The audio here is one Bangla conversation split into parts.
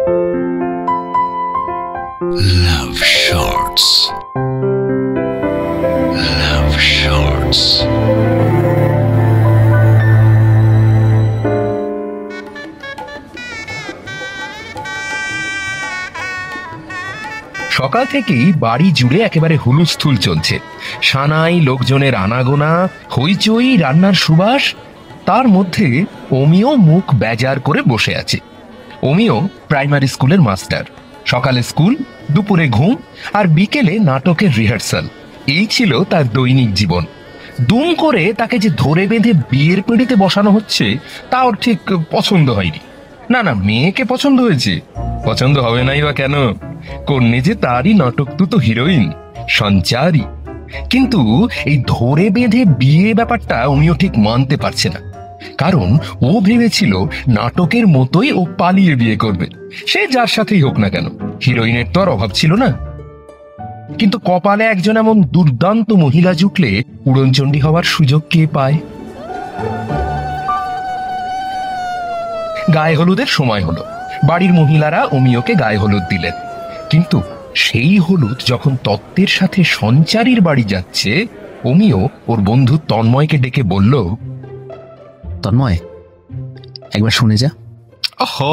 Love Shorts. Love Shorts. সকাল থেকেই বাড়ি জুড়ে একেবারে হুলস্থুল চলছে। সানাই, লোকজনের আনাগোনা, হইচই, রান্নার সুবাস। তার মধ্যে অমিও মুখ বেজার করে বসে আছে। অমিও প্রাইমারি স্কুলের মাস্টার। সকালে স্কুল, দুপুরে ঘুম, আর বিকেলে নাটকের রিহার্সাল। এই ছিল তার দৈনিক জীবন। দুম করে তাকে যে ধরে বেঁধে বিয়ের পিঁড়িতে বসানো হচ্ছে তা ওর ঠিক পছন্দ হয়নি। না না, মেয়েকে পছন্দ হয়েছে, পছন্দ হবে নাই বা কেন? কন্যে যে তারই নাটকতুত হিরোইন সঞ্চারী। কিন্তু এই ধরে বেঁধে বিয়ে ব্যাপারটা উনিও ঠিক মানতে পারছে না। কারণ ও ভেবেছিল নাটকের মতোই ও পালিয়ে বিয়ে করবে, সে যার সাথেই হোক না কেন। হিরোইনের তো আর অভাব ছিল না। কিন্তু কপালে একজন এমন দুর্দান্ত মহিলা জুটলে উড়নচণ্ডী হওয়ার সুযোগ কে পায়? গায়ে হলুদের সময় হলো। বাড়ির মহিলারা অমিয়কে গায়ে হলুদ দিলেন। কিন্তু সেই হলুদ যখন তত্ত্বের সাথে সঞ্চারীর বাড়ি যাচ্ছে, অমিয় ওর বন্ধু তন্ময়কে ডেকে বলল, তন্ময়, একবার শুনে যা। ওহো,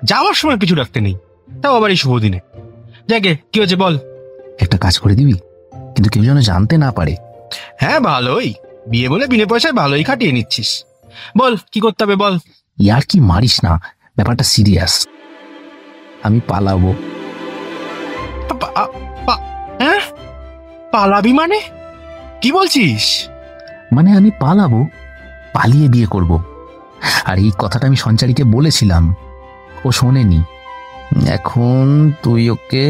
যাওয়ার সময় কিছু রাখতে নেই, তাও আবার এই শুভ দিনে। যাকে কি হয়েছে বল। একটা কাজ করে দিবি, কিন্তু কেউ যেন জানতে না পারে। হ্যাঁ, ভালোই, বিয়ে বলে বিনে পয়সায় ভালোই খাটিয়ে নিচ্ছিস। বল কি করতে হবে বল। ইয়ার কি মারিস না, ব্যাপারটা সিরিয়াস। আমি পালাবো। হ্যাঁ, পালাবি মানে কি বলছিস? মানে আমি পালাবো, পালিয়ে বিয়ে করব। আর এই কথাটা আমি সঞ্চারীকে বলেছিলাম, ও শোনেনি। এখন তুই ওকে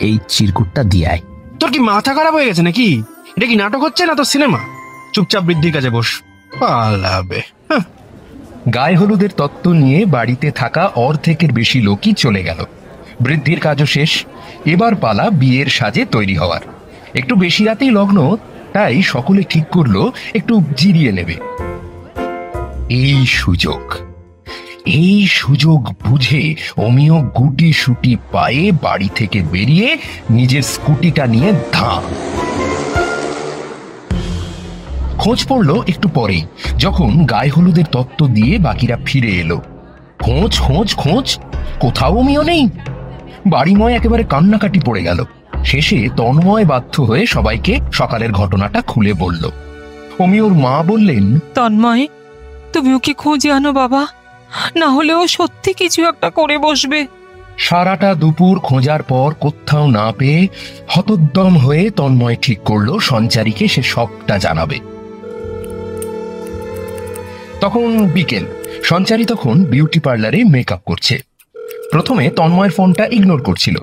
এই চিরকুটটা দিয়ে আয়। তোর কি মাথা খারাপ হয়ে গেছে নাকি? এটা কি নাটক হচ্ছে না তোর সিনেমা? চুপচাপ বৃদ্ধির কাছে বস। পালাবে। গায়ে হলুদের তত্ত্ব নিয়ে বাড়িতে থাকা অর্ধেকের বেশি লোকই চলে গেল। বৃদ্ধির কাজও শেষ। এবার পালা বিয়ের সাজে তৈরি হওয়ার। একটু বেশি রাতেই লগ্ন, তাই সকলে ঠিক করলো একটু জিরিয়ে নেবে। এই সুযোগ বুঝে অমিয় গুটি সুটি পায়ে বাড়ি থেকে বেরিয়ে নিজের স্কুটিটা নিয়ে ধাঁ। খোঁজ পড়লো একটু পরেই, যখন গায়ে হলুদের তত্ত্ব দিয়ে বাকিরা ফিরে এলো। খোঁজ খোঁজ খোঁজ, কোথাও অমিয় নেই। বাড়িময় একেবারে কান্নাকাটি পড়ে গেল। শেষে তন্ময় বাধ্য হয়ে সবাইকে সকালের ঘটনাটা খুলে বলল। অমিয়র মা বললেন, তন্ময়, তুমি ওকে খুঁজে আনো বাবা, না হলে ও সত্যি কিছু একটা করে বসবে। সারাটা দুপুর খোঁজার পর কোথাও না পেয়ে হতোদ্যম হয়ে তন্ময় ঠিক করলো সঞ্চারীকে সে সবটা জানাবে। তখন বিকেল। সঞ্চারী তখন বিউটি পার্লারে মেকআপ করছে। প্রথমে তন্ময়ের ফোনটা ইগনোর করছিল,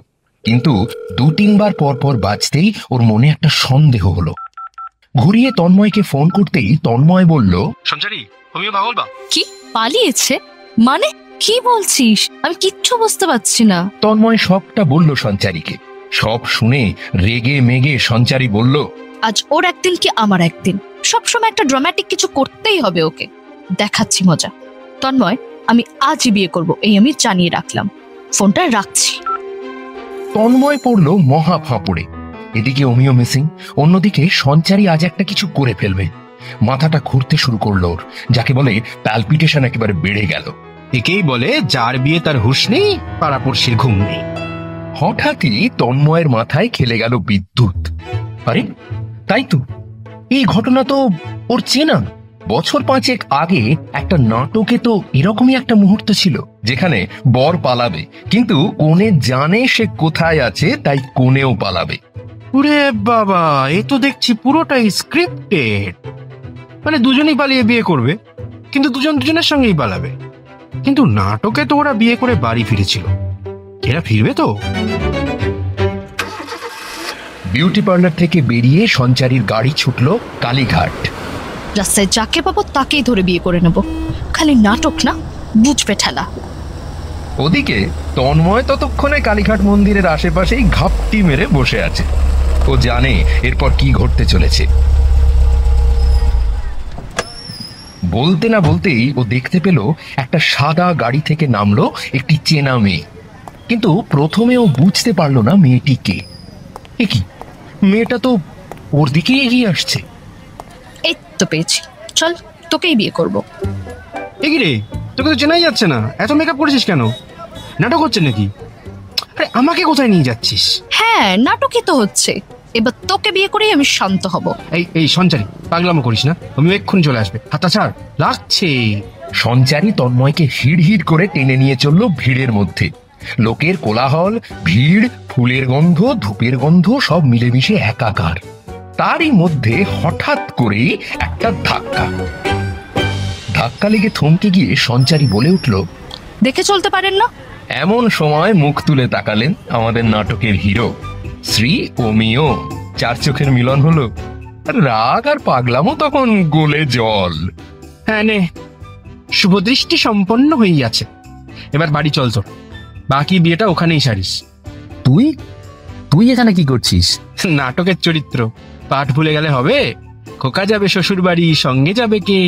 কিন্তু 2-3 বার পর পর বাজতেই ওর মনে একটা সন্দেহ হলো। ঘুরিয়ে তন্ময়কে ফোন করতেই তন্ময় বলল, সঞ্চারী, আমিও পাগল বা? কি পালিয়েছে মানে? কি বলছিস? আমি কিচ্ছু বুঝতে পারছি না। তন্ময় সবটা বলল সঞ্চারীকে। সব শুনে রেগে মেগে সঞ্চারী বলল, আজ ওর একদিন কি আমার একদিন, সবসময় একটা ড্রামাটিক কিছু করতেই হবে ওকে। দেখাচ্ছি মজা। তন্ময়, আমি আজই বিয়ে করব, এই আমি জানিয়ে রাখলাম। ফোনটা রাখছি। তন্ময় পড়ল মহা ফাঁপড়ে। এদিকে অমিয় মিসিং, অন্যদিকে সঞ্চারী আজ একটা কিছু করে ফেলবে। মাথাটা ঘুরতে শুরু করলো ওর, যাকে বলে প্যালপিটেশন একেবারে বেড়ে গেল। একেই বলে যার বিয়ে তার হুঁশ নেই, পাড়াপড়শির ঘুম নেই। হঠাৎই তন্ময়ের মাথায় খেলে গেল বিদ্যুৎ। আরে তাই তো, এই ঘটনা তো ওর চেনা। বছর 5 আগে একটা নাটকে তো এরকমই একটা মুহূর্ত ছিল, যেখানে বর পালাবে, কিন্তু কনে জানে সে কোথায় আছে, তাই কনেও পালাবে। ওরে বাবা, এ তো দেখছি পুরোটাই স্ক্রিপ্টেড। মানে দুজনেই পালিয়ে বিয়ে করবে, কিন্তু দুজন দুজনের সঙ্গেই পালাবে। কিন্তু নাটকে তো ওরা বিয়ে করে বাড়ি ফিরেছিল, এরা ফিরবে তো? বিউটি পার্লার থেকে বেরিয়ে সঞ্চারীর গাড়ি ছুটল কালীঘাট। রাস্তায় যাকে পাবো তাকেই ধরে বিয়ে করে নেব। খালি নাটক না, বুঝবে ঠেলা। ওদিকে তন্ময় ততক্ষণে কালীঘাট মন্দিরের আশেপাশেই ঘাপটি মেরে বসে আছে। ও জানে এরপর কি ঘটতে চলেছে। বলতে না বলতেই ও দেখতে পেল একটা সাদা গাড়ি থেকে নামলো একটি চেনা মেয়ে। কিন্তু প্রথমে ও বুঝতে পারলো না মেয়েটি কে। এ কি, মেয়েটা তো ওর দিকে এগিয়ে আসছে। এই তো পেয়েছি, চল তোকেই বিয়ে করব। এ কি রে, তোকে তো চেনাই যাচ্ছে না, এত মেকআপ করেছিস কেন? নাটক হচ্ছে নাকি? আরে আমাকে কোথায় নিয়ে যাচ্ছিস? হ্যাঁ, নাটকই তো হচ্ছে। এবার তোকে বিয়ে করেই আমি শান্ত হব। এই সঞ্চারী, পাগলামো করিস না, আমি এক্ষুনি চলে আসবে। হাতটা ছাড়, লাগছে। সঞ্চারী তন্ময়কে হিড় হিড় করে টেনে নিয়ে চলল ভিড়ের মধ্যে। লোকের কোলাহল, ভিড়, ফুলের গন্ধ, ধূপের গন্ধ সব মিলেমিশে একাকার। তারই মধ্যে হঠাৎ করেই একটা ধাক্কা লেগে থমকে গিয়ে সঞ্চারী বলে উঠল, দেখে চলতে পারেন না? এমন সময় মুখ তুলে তাকালেন আমাদের নাটকের হিরো শ্রী অমিয়। চার চোখের মিলন হলো, রাগ আর পাগলামো তখন গোলে জল। হ্যাঁ নে, শুভদৃষ্টি সম্পন্ন হয়ে গেছে, এবার বাড়ি চল তোর, বাকি বিয়েটা ওখানেই সারিস। তুই তুই এখানে কি করছিস? নাটকের চরিত্র, পাঠ ভুলে গেলে হবে? খোকা যাবে শ্বশুর বাড়ি, সঙ্গে যাবে কে?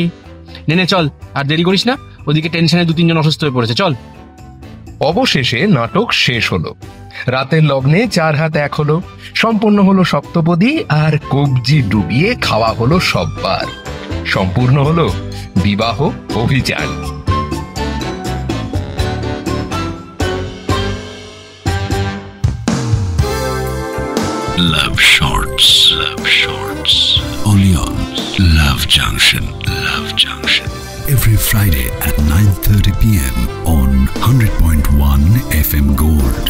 নে চল, আর দেরি করিস না, ওদিকে টেনশনে 2-3 জন অসুস্থ হয়ে পড়েছে, চল। অবশেষে নাটক শেষ হলো। রাতের লগ্নে 4 হাত 1 হলো, সম্পন্ন হলো সপ্তপদী, আর কবজি ডুবিয়ে খাওয়া হলো সববার। সম্পূর্ণ হলো বিবাহ অভিযান। Love Shorts. Love Shorts. Only on Love Junction. Love Junction. Every Friday at 9:30 p.m. on 100.1 FM Gold.